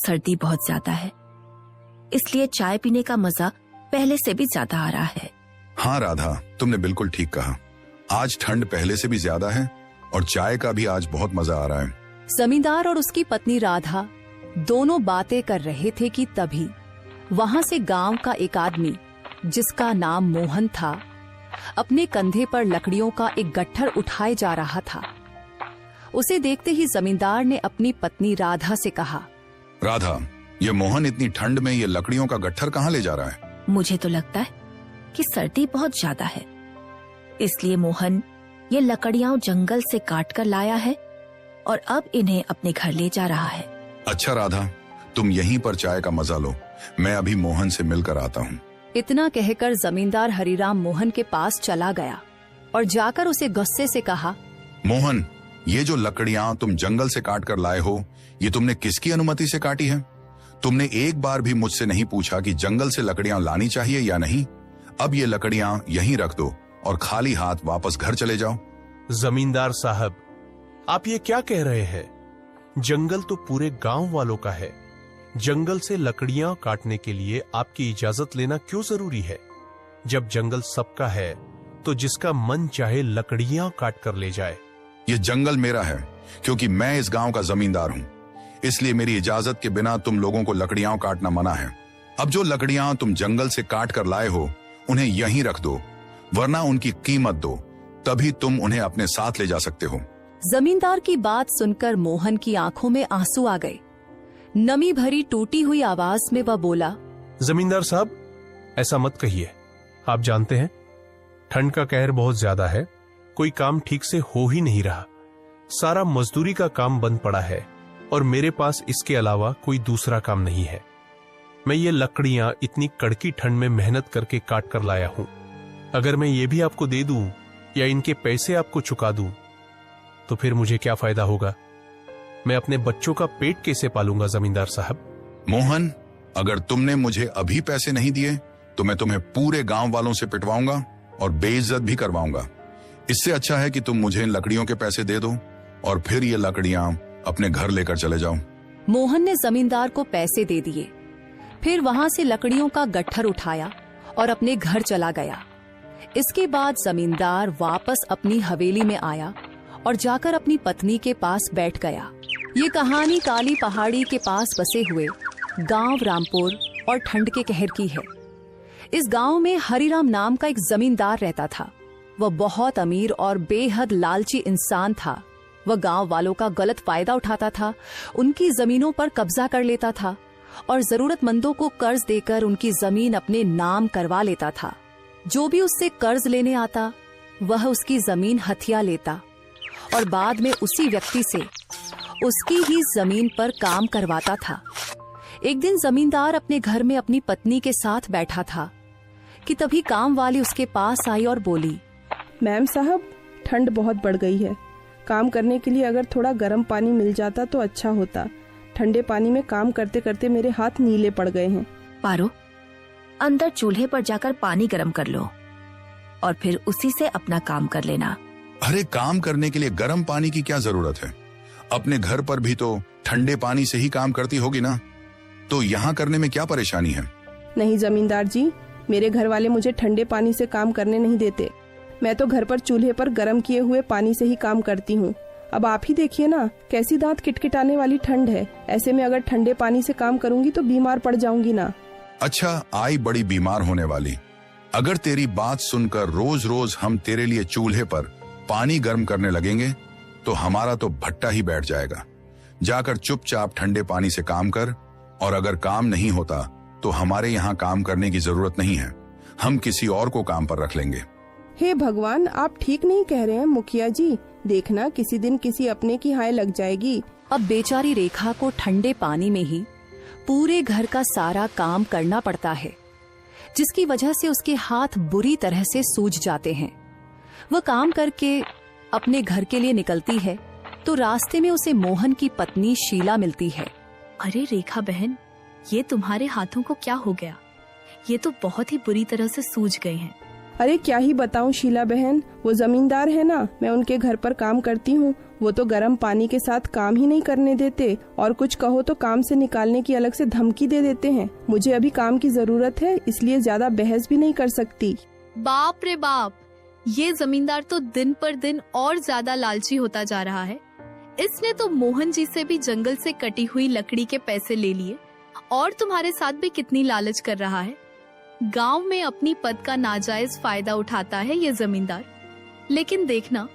सर्दी बहुत ज्यादा है, इसलिए चाय पीने का मजा पहले से भी ज्यादा आ रहा है। हाँ राधा, तुमने बिल्कुल ठीक कहा। आज ठंड पहले से भी ज्यादा है और चाय का भी आज बहुत मजा आ रहा है। जमींदार और उसकी पत्नी राधा दोनों बातें कर रहे थे कि तभी वहां से गांव का एक आदमी, जिसका नाम मोहन था, अपने कंधे पर लकड़ियों का एक गट्ठर उठाए जा रहा था। उसे देखते ही जमींदार ने अपनी पत्नी राधा से कहा, राधा, ये मोहन इतनी ठंड में ये लकड़ियों का गट्ठर कहाँ ले जा रहा है? मुझे तो लगता है कि सर्दी बहुत ज्यादा है, इसलिए मोहन ये लकड़ियां जंगल से काट कर लाया है और अब इन्हें अपने घर ले जा रहा है। अच्छा राधा, तुम यहीं पर चाय का मजा लो, मैं अभी मोहन से मिलकर आता हूँ। इतना कहकर जमींदार हरिराम मोहन के पास चला गया और जाकर उसे गुस्से से कहा, मोहन, ये जो लकड़ियां तुम जंगल से काट कर लाए हो, ये तुमने किसकी अनुमति से काटी है? तुमने एक बार भी मुझसे नहीं पूछा कि जंगल से लकड़ियां लानी चाहिए या नहीं। अब ये लकड़ियां यहीं रख दो और खाली हाथ वापस घर चले जाओ। जमींदार साहब, आप ये क्या कह रहे हैं? जंगल तो पूरे गांव वालों का है। जंगल से लकड़ियां काटने के लिए आपकी इजाजत लेना क्यों जरूरी है? जब जंगल सबका है तो जिसका मन चाहे लकड़ियां काट कर ले जाए। ये जंगल मेरा है क्योंकि मैं इस गांव का जमींदार हूँ, इसलिए मेरी इजाजत के बिना तुम लोगों को लकड़ियां काटना मना है। अब जो लकड़ियां तुम जंगल से काट कर लाए हो, उन्हें यहीं रख दो, वरना उनकी कीमत दो, तभी तुम उन्हें अपने साथ ले जा सकते हो। जमींदार की बात सुनकर मोहन की आंखों में आंसू आ गए। नमी भरी टूटी हुई आवाज में वह बोला, जमींदार साहब, ऐसा मत कहिए। आप जानते हैं ठंड का कहर बहुत ज्यादा है, कोई काम ठीक से हो ही नहीं रहा। सारा मजदूरी का काम बंद पड़ा है और मेरे पास इसके अलावा कोई दूसरा काम नहीं है। मैं ये लकड़ियां इतनी कड़की ठंड में मेहनत करके काट कर लाया हूं। अगर मैं ये भी आपको दे दूं या इनके पैसे आपको चुका दूं तो फिर मुझे क्या फायदा होगा? मैं अपने बच्चों का पेट कैसे पालूंगा जमींदार साहब? मोहन, अगर तुमने मुझे अभी पैसे नहीं दिए तो मैं तुम्हें पूरे गांव वालों से पिटवाऊंगा और बेइज्जत भी करवाऊंगा। इससे अच्छा है कि तुम मुझे इन लकड़ियों के पैसे दे दो और फिर ये लकड़ियां अपने घर लेकर चले जाओ। मोहन ने जमींदार को पैसे दे दिए, फिर वहां से लकड़ियों का गट्ठर उठाया और अपने घर चला गया। इसके बाद जमींदार वापस अपनी हवेली में आया और जाकर अपनी पत्नी के पास बैठ गया। ये कहानी काली पहाड़ी के पास बसे हुए गांव रामपुर और ठंड के कहर की है। इस गांव में हरिराम नाम का एक जमींदार रहता था। वह बहुत अमीर और बेहद लालची इंसान था। वह गांव वालों का गलत फायदा उठाता था, उनकी जमीनों पर कब्जा कर लेता था और जरूरतमंदों को कर्ज देकर उनकी जमीन अपने नाम करवा लेता था। जो भी उससे कर्ज लेने आता वह उसकी जमीन हथिया लेता और बाद में उसी व्यक्ति से उसकी ही जमीन पर काम करवाता था। एक दिन जमींदार अपने घर में अपनी पत्नी के साथ बैठा था कि तभी काम वाली उसके पास आई और बोली, मैम साहब, ठंड बहुत बढ़ गई है। काम करने के लिए अगर थोड़ा गर्म पानी मिल जाता तो अच्छा होता। ठंडे पानी में काम करते करते मेरे हाथ नीले पड़ गए हैं। पारो, अंदर चूल्हे पर जाकर पानी गर्म कर लो और फिर उसी से अपना काम कर लेना। अरे, काम करने के लिए गर्म पानी की क्या जरूरत है? अपने घर पर भी तो ठंडे पानी से ही काम करती होगी ना, तो यहाँ करने में क्या परेशानी है? नहीं जमींदार जी, मेरे घर वाले मुझे ठंडे पानी से काम करने नहीं देते। मैं तो घर पर चूल्हे पर गर्म किए हुए पानी से ही काम करती हूँ। अब आप ही देखिए ना, कैसी दांत किटकिटाने वाली ठंड है। ऐसे में अगर ठंडे पानी से काम करूंगी तो बीमार पड़ जाऊंगी ना। अच्छा, आई बड़ी बीमार होने वाली। अगर तेरी बात सुनकर रोज रोज हम तेरे लिए चूल्हे पर पानी गर्म करने लगेंगे तो हमारा तो भट्टा ही बैठ जाएगा। जाकर चुपचाप ठंडे पानी से काम कर, और अगर काम नहीं होता तो हमारे यहाँ काम करने की जरूरत नहीं है, हम किसी और को काम पर रख लेंगे। हे भगवान, आप ठीक नहीं कह रहे हैं मुखिया जी। देखना, किसी दिन किसी अपने की हाय लग जाएगी। अब बेचारी रेखा को ठंडे पानी में ही पूरे घर का सारा काम करना पड़ता है, जिसकी वजह से उसके हाथ बुरी तरह से सूज जाते हैं। वह काम करके अपने घर के लिए निकलती है तो रास्ते में उसे मोहन की पत्नी शीला मिलती है। अरे रेखा बहन, ये तुम्हारे हाथों को क्या हो गया? ये तो बहुत ही बुरी तरह से सूज गए हैं। अरे क्या ही बताऊं शीला बहन, वो जमींदार है ना, मैं उनके घर पर काम करती हूँ, वो तो गर्म पानी के साथ काम ही नहीं करने देते और कुछ कहो तो काम से निकालने की अलग से धमकी दे देते हैं। मुझे अभी काम की जरूरत है, इसलिए ज्यादा बहस भी नहीं कर सकती। बाप रे बाप, ये जमींदार तो दिन पर दिन और ज्यादा लालची होता जा रहा है। इसने तो मोहन जी से भी जंगल से कटी हुई लकड़ी के पैसे ले लिए और तुम्हारे साथ भी कितनी लालच कर रहा है। गांव में अपनी पद का नाजायज फायदा उठाता है ये जमींदार। लेकिन देखना,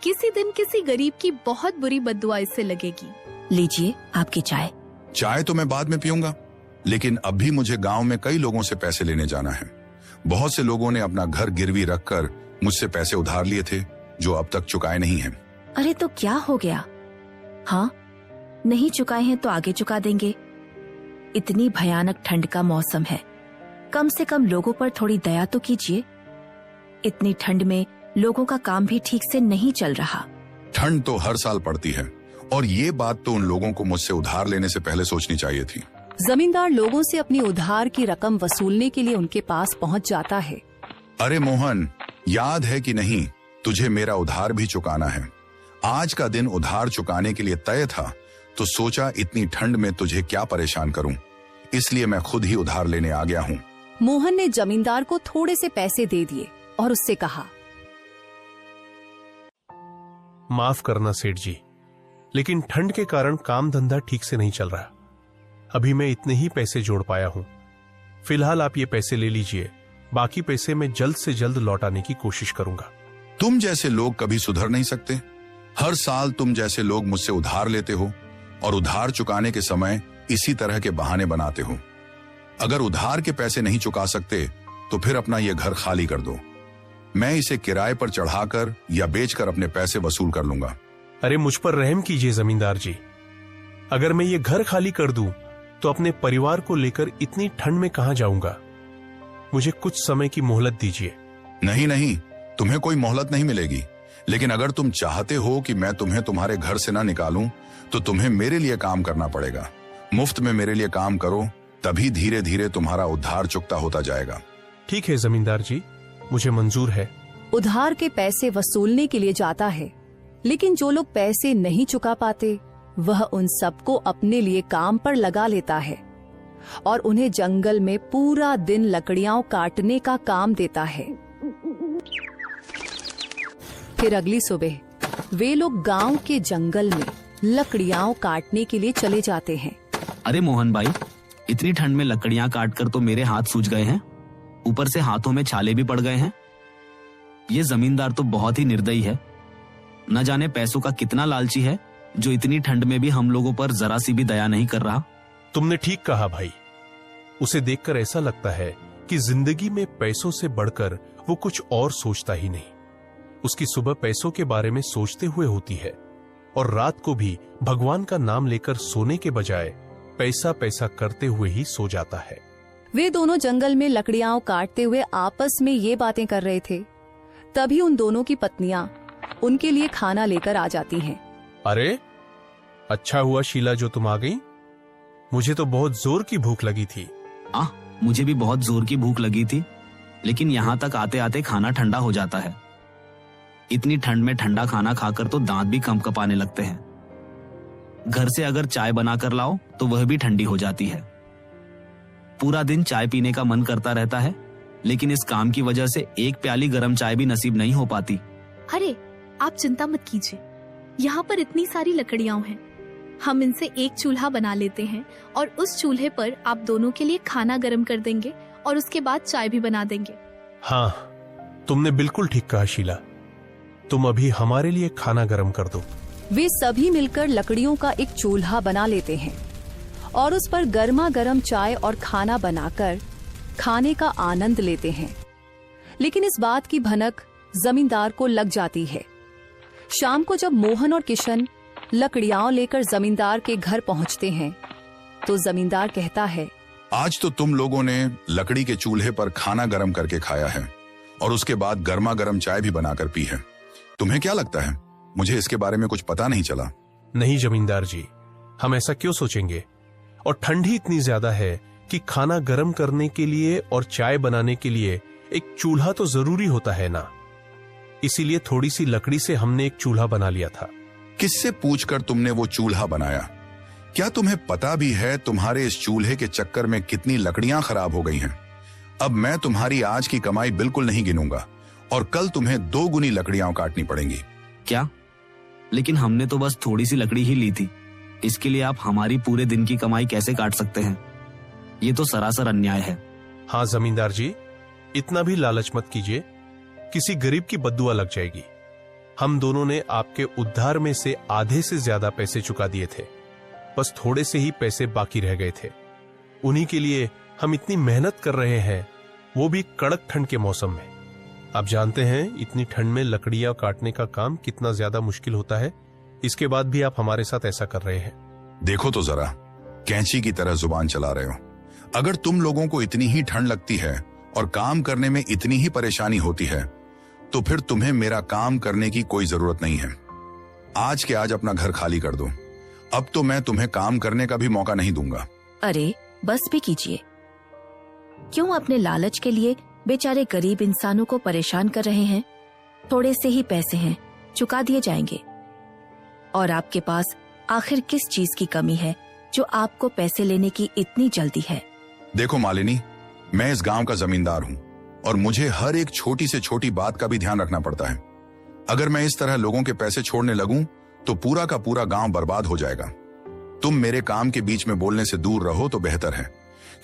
किसी दिन किसी गरीब की बहुत बुरी बद्दुआ इससे लगेगी। लीजिए आपकी चाय। चाय तो मैं बाद में पीऊंगा, लेकिन अभी मुझे गांव में कई लोगों से पैसे लेने जाना है। बहुत से लोगों ने अपना घर गिरवी रखकर मुझसे पैसे उधार लिए थे, जो अब तक चुकाए नहीं हैं। अरे तो क्या हो गया? हाँ, नहीं चुकाए हैं तो आगे चुका देंगे। इतनी भयानक ठंड का मौसम है, कम से कम लोगों पर थोड़ी दया तो कीजिए। इतनी ठंड में लोगों का काम भी ठीक से नहीं चल रहा। ठंड तो हर साल पड़ती है, और ये बात तो उन लोगों को मुझसे उधार लेने से पहले सोचनी चाहिए थी। जमींदार लोगों से अपनी उधार की रकम वसूलने के लिए उनके पास पहुंच जाता है। अरे मोहन, याद है कि नहीं, तुझे मेरा उधार भी चुकाना है। आज का दिन उधार चुकाने के लिए तय था, तो सोचा इतनी ठंड में तुझे क्या परेशान करूं, इसलिए मैं खुद ही उधार लेने आ गया हूं। मोहन ने जमींदार को थोड़े से पैसे दे दिए और उससे कहा, माफ करना सेठ जी, लेकिन ठंड के कारण काम धंधा ठीक से नहीं चल रहा। अभी मैं इतने ही पैसे जोड़ पाया हूं। फिलहाल आप ये पैसे ले लीजिए, बाकी पैसे मैं जल्द से जल्द लौटाने की कोशिश करूंगा। तुम जैसे लोग कभी सुधर नहीं सकते। हर साल तुम जैसे लोग मुझसे उधार लेते हो और उधार चुकाने के समय इसी तरह के बहाने बनाते हो। अगर उधार के पैसे नहीं चुका सकते तो फिर अपना यह घर खाली कर दो। मैं इसे किराए पर चढ़ाकर या बेचकर अपने पैसे वसूल कर लूंगा। अरे मुझ पर रहम कीजिए जमींदार जी। अगर मैं ये घर खाली कर दूं तो अपने परिवार को लेकर इतनी ठंड में कहां जाऊंगा। मुझे कुछ समय की मोहलत दीजिए। नहीं नहीं, तुम्हें कोई मोहलत नहीं मिलेगी। लेकिन अगर तुम चाहते हो कि मैं तुम्हें तुम्हारे घर से ना निकालूं, तो तुम्हें मेरे लिए काम करना पड़ेगा। मुफ्त में मेरे लिए काम करो, तभी धीरे धीरे तुम्हारा उधार चुकता होता जाएगा। ठीक है जमींदार जी, मुझे मंजूर है। उधार के पैसे वसूलने के लिए जाता है, लेकिन जो लोग पैसे नहीं चुका पाते वह उन सबको अपने लिए काम पर लगा लेता है और उन्हें जंगल में पूरा दिन लकड़ियां काटने का काम देता है। फिर अगली सुबह वे लोग गांव के जंगल में लकड़ियां काटने के लिए चले जाते हैं। अरे मोहन भाई, इतनी ठंड में लकड़ियां काटकर तो मेरे हाथ सूज गए हैं, ऊपर से हाथों में छाले भी पड़ गए हैं। ये जमींदार तो बहुत ही निर्दयी है। न जाने पैसों का कितना लालची है, जो इतनी ठंड में भी हम लोगों पर जरा सी भी दया नहीं कर रहा। तुमने ठीक कहा भाई। उसे देखकर ऐसा लगता है कि जिंदगी में पैसों से बढ़कर वो कुछ और सोचता ही नहीं। उसकी सुबह पैसों के बारे में सोचते हुए होती है और रात को भी भगवान का नाम लेकर सोने के बजाय पैसा पैसा करते हुए ही सो जाता है। वे दोनों जंगल में लकड़ियां काटते हुए आपस में ये बातें कर रहे थे। तभी उन दोनों की पत्नियां उनके लिए खाना लेकर आ जाती हैं। अरे अच्छा हुआ शीला जो तुम आ गई। मुझे तो बहुत जोर की भूख लगी थी। मुझे भी बहुत जोर की भूख लगी थी, लेकिन यहाँ तक आते आते खाना ठंडा हो जाता है। इतनी ठंड में ठंडा खाना खाकर तो दांत भी कंपकपाने लगते हैं। घर से अगर चाय बनाकर लाओ तो वह भी ठंडी हो जाती है। पूरा दिन चाय पीने का मन करता रहता है, लेकिन इस काम की वजह से एक प्याली गर्म चाय भी नसीब नहीं हो पाती। अरे आप चिंता मत कीजिए, यहाँ पर इतनी सारी लकड़ियां हैं, हम इनसे एक चूल्हा बना लेते हैं और उस चूल्हे पर आप दोनों के लिए खाना गर्म कर देंगे और उसके बाद चाय भी बना देंगे। हाँ, तुमने बिल्कुल ठीक कहा शीला। तुम अभी हमारे लिए खाना गर्म कर दो। वे सभी मिलकर लकड़ियों का एक चूल्हा बना लेते हैं और उस पर गर्मा गर्म चाय और खाना बनाकर खाने का आनंद लेते हैं। लेकिन इस बात की भनक जमींदार को लग जाती है। शाम को जब मोहन और किशन लकड़ियां लेकर जमींदार के घर पहुंचते हैं, तो जमींदार कहता है, आज तो तुम लोगों ने लकड़ी के चूल्हे पर खाना गर्म करके खाया है और उसके बाद गर्मा गर्म चाय भी बनाकर पी है। तुम्हें क्या लगता है, मुझे इसके बारे में कुछ पता नहीं चला? नहीं जमींदार जी, हम ऐसा क्यों सोचेंगे। और ठंड ही इतनी ज्यादा है कि खाना गर्म करने के लिए और चाय बनाने के लिए एक चूल्हा तो जरूरी होता है ना, इसीलिए थोड़ी सी लकड़ी से हमने एक चूल्हा बना लिया था। किससे पूछकर तुमने वो चूल्हा बनाया? क्या तुम्हें पता भी है तुम्हारे इस चूल्हे के चक्कर में कितनी लकड़ियां खराब हो गई हैं? अब मैं तुम्हारी आज की कमाई बिल्कुल नहीं गिनूंगा और कल तुम्हें 2 गुनी लकड़ियां काटनी पड़ेंगी। क्या? लेकिन हमने तो बस थोड़ी सी लकड़ी ही ली थी, इसके लिए आप हमारी पूरे दिन की कमाई कैसे काट सकते हैं? ये तो सरासर अन्याय है। हाँ जमींदार जी, इतना भी लालच मत कीजिए, किसी गरीब की बद्दुआ लग जाएगी। हम दोनों ने आपके उद्धार में से आधे से ज्यादा पैसे चुका दिए थे, बस थोड़े से ही पैसे बाकी रह गए थे। उन्हीं के लिए हम इतनी मेहनत कर रहे हैं, वो भी कड़क ठंड के मौसम में। आप जानते हैं इतनी ठंड में लकड़ियां काटने का काम कितना ज्यादा मुश्किल होता है, इसके बाद भी आप हमारे साथ ऐसा कर रहे हैं। देखो तो जरा, कैंची की तरह जुबान चला रहे हो। अगर तुम लोगों को इतनी ही ठंड लगती है और काम करने में इतनी ही परेशानी होती है, तो फिर तुम्हें मेरा काम करने की कोई जरूरत नहीं है। आज के आज अपना घर खाली कर दो, अब तो मैं तुम्हें काम करने का भी मौका नहीं दूंगा। अरे बस भी कीजिए, क्यों अपने लालच के लिए बेचारे गरीब इंसानों को परेशान कर रहे हैं? थोड़े से ही पैसे हैं, चुका दिए जाएंगे। और आपके पास आखिर किस चीज की कमी है जो आपको पैसे लेने की इतनी जल्दी है? देखो मालिनी, मैं इस गांव का जमींदार हूं और मुझे हर एक छोटी से छोटी बात का भी ध्यान रखना पड़ता है। अगर मैं इस तरह लोगों के पैसे छोड़ने लगूं तो पूरा का पूरा गांव बर्बाद हो जाएगा। तुम मेरे काम के बीच में बोलने से दूर रहो तो बेहतर है,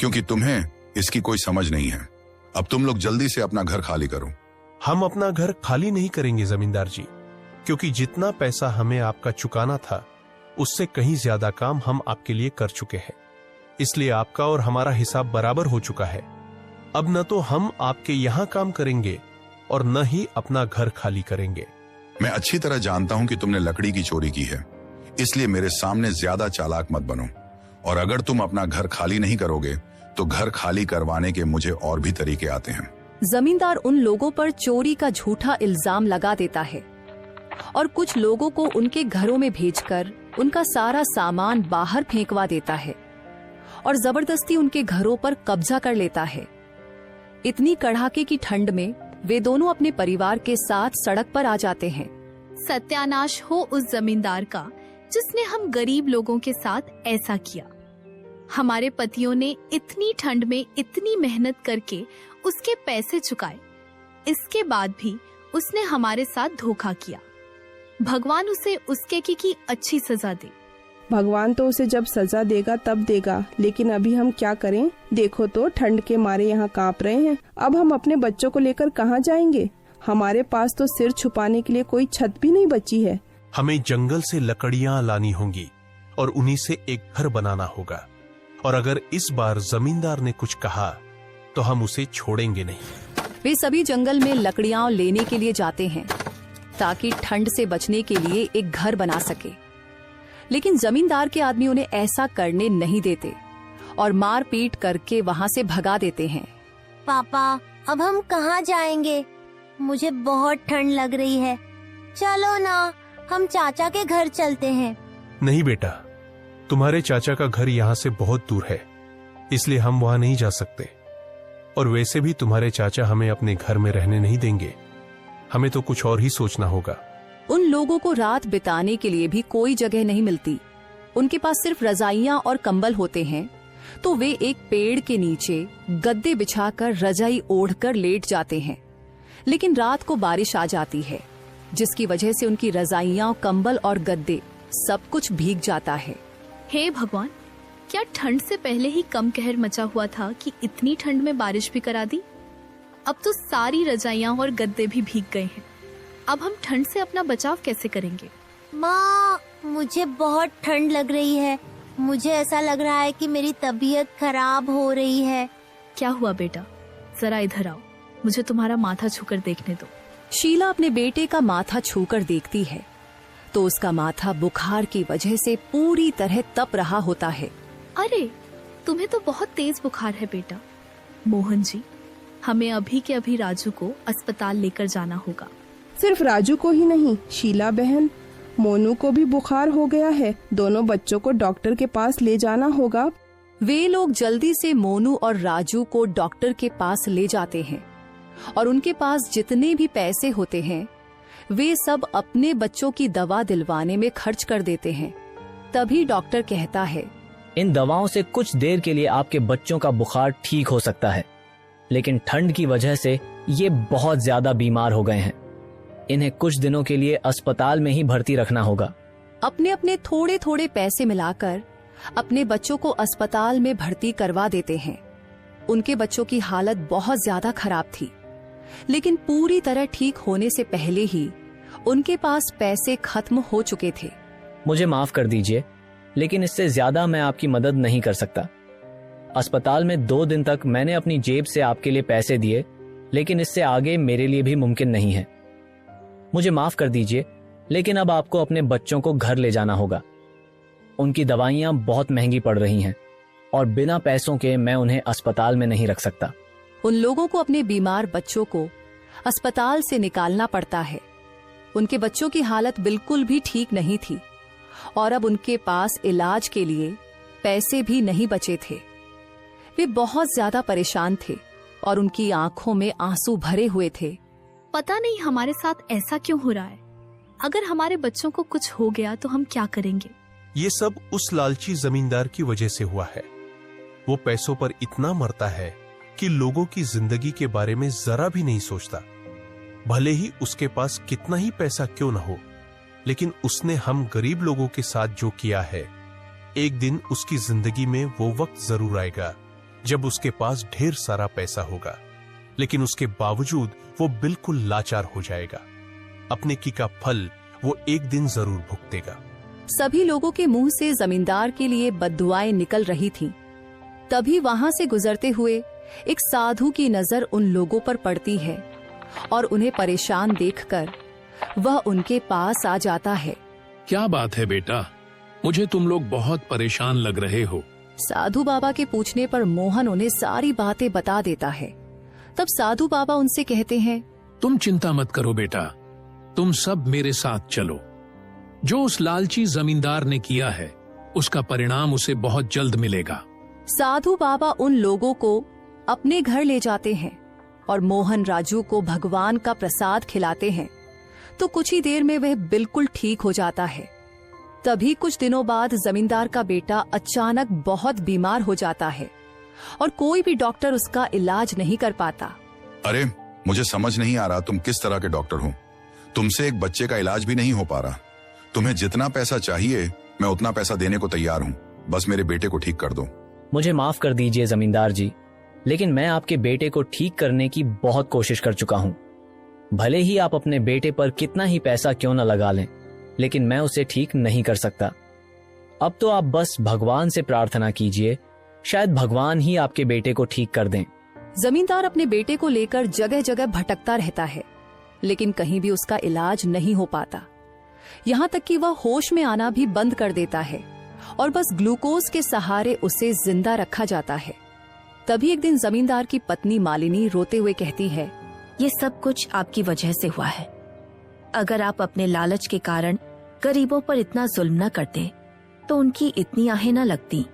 क्योंकि तुम्हें इसकी कोई समझ नहीं है। अब तुम लोग जल्दी से अपना घर खाली करो। हम अपना घर खाली नहीं करेंगे जमींदार जी, क्योंकि जितना पैसा हमें आपका चुकाना था उससे कहीं ज्यादा काम हम आपके लिए कर चुके हैं, इसलिए आपका और हमारा हिसाब बराबर हो चुका है। अब न तो हम आपके यहाँ काम करेंगे और न ही अपना घर खाली करेंगे। मैं अच्छी तरह जानता हूं कि तुमने लकड़ी की चोरी की है, इसलिए मेरे सामने ज्यादा चालाक मत बनो। और अगर तुम अपना घर खाली नहीं करोगे तो घर खाली करवाने के मुझे और भी तरीके आते हैं। जमींदार उन लोगों पर चोरी का झूठा इल्जाम लगा देता है और कुछ लोगों को उनके घरों में भेजकर उनका सारा सामान बाहर फेंकवा देता है और जबरदस्ती उनके घरों पर कब्जा कर लेता है। इतनी कड़ाके की ठंड में वे दोनों अपने परिवार के साथ सड़क पर आ जाते हैं। सत्यानाश हो उस जमींदार का जिसने हम गरीब लोगों के साथ ऐसा किया। हमारे पतियों ने इतनी ठंड में इतनी मेहनत करके उसके पैसे चुकाए, इसके बाद भी उसने हमारे साथ धोखा किया। भगवान उसे उसके की अच्छी सजा दे। भगवान तो उसे जब सजा देगा तब देगा, लेकिन अभी हम क्या करें? देखो तो ठंड के मारे यहाँ कांप रहे हैं। अब हम अपने बच्चों को लेकर कहाँ जाएंगे? हमारे पास तो सिर छुपाने के लिए कोई छत भी नहीं बची है। हमें जंगल से लकड़ियां लानी होंगी और उन्हीं से एक घर बनाना होगा। और अगर इस बार जमींदार ने कुछ कहा तो हम उसे छोड़ेंगे नहीं। वे सभी जंगल में लकड़ियां लेने के लिए जाते हैं ताकि ठंड से बचने के लिए एक घर बना सके, लेकिन जमींदार के आदमी उन्हें ऐसा करने नहीं देते और मार पीट करके वहाँ से भगा देते हैं। पापा, अब हम कहाँ जाएंगे? मुझे बहुत ठंड लग रही है। चलो ना, हम चाचा के घर चलते हैं। नहीं बेटा, तुम्हारे चाचा का घर यहाँ से बहुत दूर है, इसलिए हम वहाँ नहीं जा सकते। और वैसे भी तुम्हारे चाचा हमें अपने घर में रहने नहीं देंगे। हमें तो कुछ और ही सोचना होगा। उन लोगों को रात बिताने के लिए भी कोई जगह नहीं मिलती। उनके पास सिर्फ रजाइयां और कंबल होते हैं, तो वे एक पेड़ के नीचे गद्दे बिछाकर रजाई ओढ़कर लेट जाते हैं। लेकिन रात को बारिश आ जाती है, जिसकी वजह से उनकी रजाइयां, कंबल और गद्दे सब कुछ भीग जाता है। हे भगवान, क्या ठंड से पहले ही कम कहर मचा हुआ था कि इतनी ठंड में बारिश भी करा दी? अब तो सारी रजाइयां और गद्दे भी भीग गए हैं। अब हम ठंड से अपना बचाव कैसे करेंगे? माँ, मुझे बहुत ठंड लग रही है। मुझे ऐसा लग रहा है कि मेरी तबीयत खराब हो रही है। क्या हुआ बेटा? जरा इधर आओ, मुझे तुम्हारा माथा छूकर देखने दो। शीला अपने बेटे का माथा छूकर देखती है तो उसका माथा बुखार की वजह से पूरी तरह तप रहा होता है। अरे, तुम्हें तो बहुत तेज बुखार है बेटा। मोहन जी, हमें अभी के अभी राजू को अस्पताल लेकर जाना होगा। सिर्फ राजू को ही नहीं, शीला बहन, मोनू को भी बुखार हो गया है। दोनों बच्चों को डॉक्टर के पास ले जाना होगा। वे लोग जल्दी से मोनू और राजू को डॉक्टर के पास ले जाते हैं और उनके पास जितने भी पैसे होते हैं वे सब अपने बच्चों की दवा दिलवाने में खर्च कर देते हैं। तभी डॉक्टर कहता है, इन दवाओं से कुछ देर के लिए आपके बच्चों का बुखार ठीक हो सकता है, लेकिन ठंड की वजह से ये बहुत ज्यादा बीमार हो गए हैं। इन्हें कुछ दिनों के लिए अस्पताल में ही भर्ती रखना होगा। अपने अपने थोड़े थोड़े पैसे मिलाकर अपने बच्चों को अस्पताल में भर्ती करवा देते हैं। उनके बच्चों की हालत बहुत ज्यादा खराब थी, लेकिन पूरी तरह ठीक होने से पहले ही उनके पास पैसे खत्म हो चुके थे। मुझे माफ कर दीजिए, लेकिन इससे ज्यादा मैं आपकी मदद नहीं कर सकता। अस्पताल में 2 दिन तक मैंने अपनी जेब से आपके लिए पैसे दिए, लेकिन इससे आगे मेरे लिए भी मुमकिन नहीं है। मुझे माफ कर दीजिए, लेकिन अब आपको अपने बच्चों को घर ले जाना होगा। उनकी दवाइयां बहुत महंगी पड़ रही हैं और बिना पैसों के मैं उन्हें अस्पताल में नहीं रख सकता। उन लोगों को अपने बीमार बच्चों को अस्पताल से निकालना पड़ता है। उनके बच्चों की हालत बिल्कुल भी ठीक नहीं थी और अब उनके पास इलाज के लिए पैसे भी नहीं बचे थे। वे बहुत ज्यादा परेशान थे और उनकी आंखों में आंसू भरे हुए थे। पता नहीं हमारे साथ ऐसा क्यों हो रहा है। अगर हमारे बच्चों को कुछ हो गया तो हम क्या करेंगे? ये सब उस लालची जमींदार की वजह से हुआ है। वो पैसों पर इतना मरता है कि लोगों की जिंदगी के बारे में जरा भी नहीं सोचता। भले ही उसके पास कितना ही पैसा क्यों न हो, लेकिन उसने हम गरीब लोगों के साथ जो किया है, एक दिन उसकी जिंदगी में वो वक्त जरूर आएगा जब उसके पास ढेर सारा पैसा होगा, लेकिन उसके बावजूद वो बिल्कुल लाचार हो जाएगा। अपने की का फल वो एक दिन जरूर भुगतेगा। सभी लोगों के मुंह से जमींदार के लिए बद्दुआएं निकल रही थीं। तभी वहां से गुजरते हुए एक साधु की नजर उन लोगों पर पड़ती है और उन्हें परेशान देखकर वह उनके पास आ जाता है। क्या बात है बेटा, मुझे तुम लोग बहुत परेशान लग रहे हो। साधु बाबा के पूछने पर मोहन उन्हें सारी बातें बता देता है। तब साधु बाबा उनसे कहते हैं, तुम चिंता मत करो बेटा, तुम सब मेरे साथ चलो। जो उस लालची जमींदार ने किया है उसका परिणाम उसे बहुत जल्द मिलेगा। साधु बाबा उन लोगों को अपने घर ले जाते हैं और मोहन राजू को भगवान का प्रसाद खिलाते हैं, तो कुछ ही देर में वह बिल्कुल ठीक हो जाता है। तभी कुछ दिनों बाद जमींदार का बेटा अचानक बहुत बीमार हो जाता है और कोई भी डॉक्टर उसका इलाज नहीं कर पाता। अरे, मुझे समझ नहीं आ रहा तुम किस तरह के डॉक्टर हो। तुमसे एक बच्चे का इलाज भी नहीं हो पा रहा। तुम्हें जितना पैसा चाहिए मैं उतना पैसा देने को तैयार हूँ, बस मेरे बेटे को ठीक कर दो। मुझे माफ कर दीजिए जमींदार जी, लेकिन मैं आपके बेटे को ठीक करने की बहुत कोशिश कर चुका हूँ। भले ही आप अपने बेटे पर कितना ही पैसा क्यों न लगा लें, लेकिन मैं उसे ठीक नहीं कर सकता। अब तो आप बस भगवान से प्रार्थना कीजिए, शायद भगवान ही आपके बेटे को ठीक कर दें। जमींदार अपने बेटे को लेकर जगह जगह भटकता रहता है, लेकिन कहीं भी उसका इलाज नहीं हो पाता। यहाँ तक कि वह होश में आना भी बंद कर देता है और बस ग्लूकोज के सहारे उसे जिंदा रखा जाता है। तभी एक दिन जमींदार की पत्नी मालिनी रोते हुए कहती है, ये सब कुछ आपकी वजह से हुआ है। अगर आप अपने लालच के कारण गरीबों पर इतना जुल्म न करते तो उनकी इतनी आहें न लगती।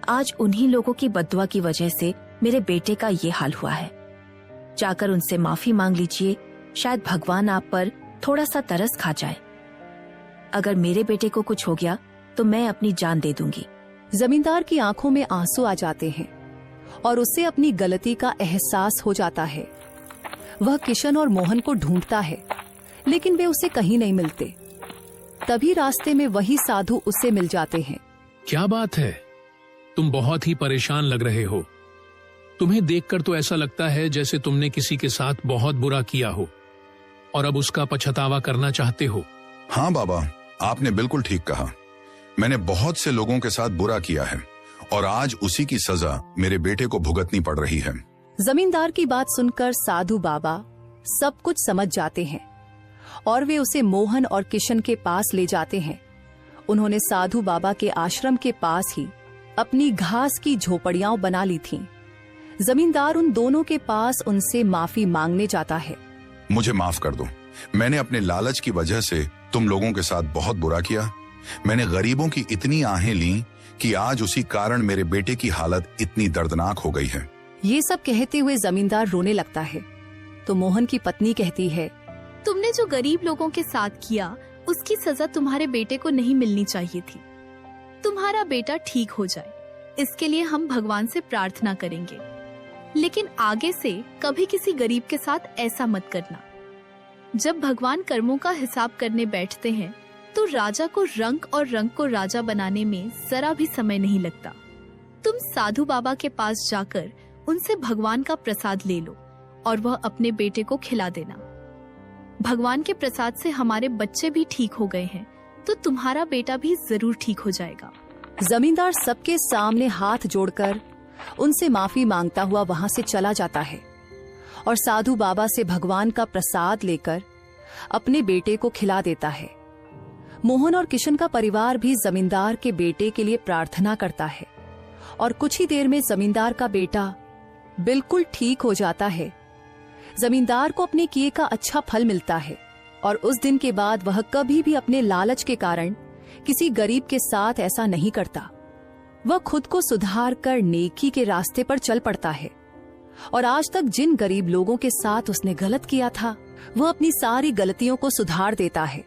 आज उन्हीं लोगों की बद्दुआ की वजह से मेरे बेटे का ये हाल हुआ है। जाकर उनसे माफी मांग लीजिए, शायद भगवान आप पर थोड़ा सा तरस खा जाए। अगर मेरे बेटे को कुछ हो गया तो मैं अपनी जान दे दूंगी। जमींदार की आंखों में आंसू आ जाते हैं और उसे अपनी गलती का एहसास हो जाता है। वह किशन और मोहन को ढूंढता है, लेकिन वे उसे कहीं नहीं मिलते। तभी रास्ते में वही साधु उससे मिल जाते हैं। क्या बात है, तुम बहुत ही परेशान लग रहे हो। तुम्हें देखकर तो ऐसा लगता है जैसे तुमने किसी के साथ बहुत बुरा किया हो और अब उसका पछतावा करना चाहते हो। हाँ बाबा, आपने बिल्कुल ठीक कहा। मैंने बहुत से लोगों के साथ बुरा किया है और आज उसी की सजा मेरे बेटे को भुगतनी पड़ रही है। जमींदार की बात सुनकर साधु बाबा सब कुछ समझ जाते हैं और वे उसे मोहन और किशन के पास ले जाते हैं। उन्होंने साधु बाबा के आश्रम के पास ही अपनी घास की झोपड़ियां बना ली थीं। जमींदार उन दोनों के पास उनसे माफी मांगने जाता है। मुझे माफ कर दो, मैंने अपने लालच की वजह से तुम लोगों के साथ बहुत बुरा किया। मैंने गरीबों की इतनी आहें ली कि आज उसी कारण मेरे बेटे की हालत इतनी दर्दनाक हो गई है। ये सब कहते हुए जमींदार रोने लगता है तो मोहन की पत्नी कहती है, तुमने जो गरीब लोगों के साथ किया उसकी सजा तुम्हारे बेटे को नहीं मिलनी चाहिए थी। तुम्हारा बेटा ठीक हो जाए, इसके लिए हम भगवान से प्रार्थना करेंगे, लेकिन आगे से कभी किसी गरीब के साथ ऐसा मत करना। जब भगवान कर्मों का हिसाब करने बैठते हैं तो राजा को रंक और रंक को राजा बनाने में जरा भी समय नहीं लगता। तुम साधु बाबा के पास जाकर उनसे भगवान का प्रसाद ले लो और वह अपने बेटे को खिला देना। भगवान के प्रसाद से हमारे बच्चे भी ठीक हो गए हैं, तो तुम्हारा बेटा भी जरूर ठीक हो जाएगा। जमींदार सबके सामने हाथ जोड़कर उनसे माफी मांगता हुआ वहां से चला जाता है और साधु बाबा से भगवान का प्रसाद लेकर अपने बेटे को खिला देता है। मोहन और किशन का परिवार भी जमींदार के बेटे के लिए प्रार्थना करता है और कुछ ही देर में जमींदार का बेटा बिल्कुल ठीक हो जाता है। जमींदार को अपने किए का अच्छा फल मिलता है और उस दिन के बाद वह कभी भी अपने लालच के कारण किसी गरीब के साथ ऐसा नहीं करता। वह खुद को सुधार कर नेकी के रास्ते पर चल पड़ता है और आज तक जिन गरीब लोगों के साथ उसने गलत किया था, वह अपनी सारी गलतियों को सुधार देता है।